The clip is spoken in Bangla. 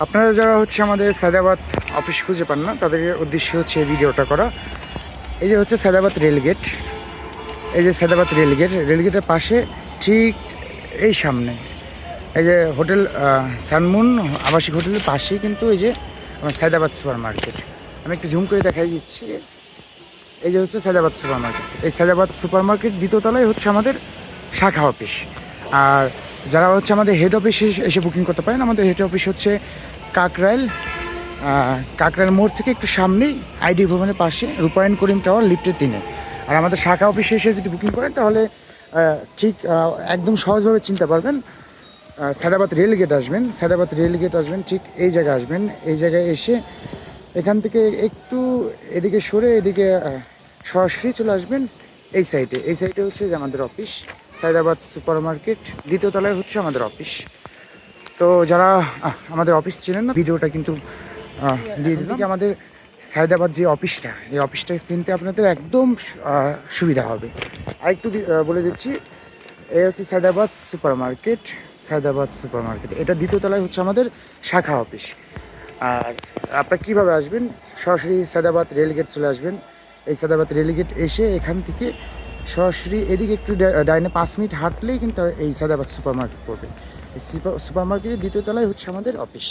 আপনারা যারা হচ্ছে আমাদের সায়দাবাদ অফিস খুঁজে পান না, তাদের উদ্দেশ্য হচ্ছে এই ভিডিওটা করা। এই যে হচ্ছে সায়দাবাদ রেলগেট, এই যে সায়দাবাদ রেলগেটের পাশে ঠিক এই সামনে এই যে হোটেল সানমুন আবাসিক হোটেলের পাশেই কিন্তু এই যে আমার সায়দাবাদ সুপার মার্কেট। আমি একটু জুম করে দেখাই দিচ্ছি। এই যে হচ্ছে সায়দাবাদ সুপার মার্কেট। এই সায়দাবাদ সুপার মার্কেট দ্বিতীয় তলায় হচ্ছে আমাদের শাখা অফিস। আর যারা হচ্ছে আমাদের হেড অফিসে এসে বুকিং করতে পারেন, আমাদের হেড অফিস হচ্ছে কাকরাইল মোড় থেকে একটু সামনেই আইডি ভবনের পাশে রূপায়ণ করিম টাওয়ার লিফটের 3-এ। আর আমাদের শাখা অফিসে এসে যদি বুকিং করেন তাহলে ঠিক একদম সহজভাবে চিনতে পারবেন। সায়দাবাদ রেলগেট আসবেন, ঠিক এই জায়গায় আসবেন। এই জায়গায় এসে এখান থেকে একটু এদিকে সরে এদিকে সরাসরি চলে আসবেন এই সাইডে হচ্ছে যে আমাদের অফিস, সায়দাবাদ সুপার মার্কেট দ্বিতীয় তলায় হচ্ছে আমাদের অফিস। তো যারা আমাদের অফিস চিনেন না, ভিডিওটা কিন্তু দিয়ে দিকে আমাদের সায়দাবাদ যে অফিসটা, এই অফিসটা চিনতে আপনাদের একদম সুবিধা হবে। আর একটু বলে দিচ্ছি, এই হচ্ছে সায়দাবাদ সুপার মার্কেট। এটা দ্বিতীয় তলায় হচ্ছে আমাদের শাখা অফিস। আর আপনারা কীভাবে আসবেন, সরাসরি সায়দাবাদ রেলগেট চলে আসবেন। এই সায়দাবাদ রেলগেট এসে এখান থেকে সরাসরি এদিকে একটু ডাইনে 5 মিনিট হাঁটলেই কিন্তু এই সায়দাবাদ সুপার মার্কেট পড়বে। এই সুপার মার্কেটের দ্বিতীয় তলায় হচ্ছে আমাদের অফিস।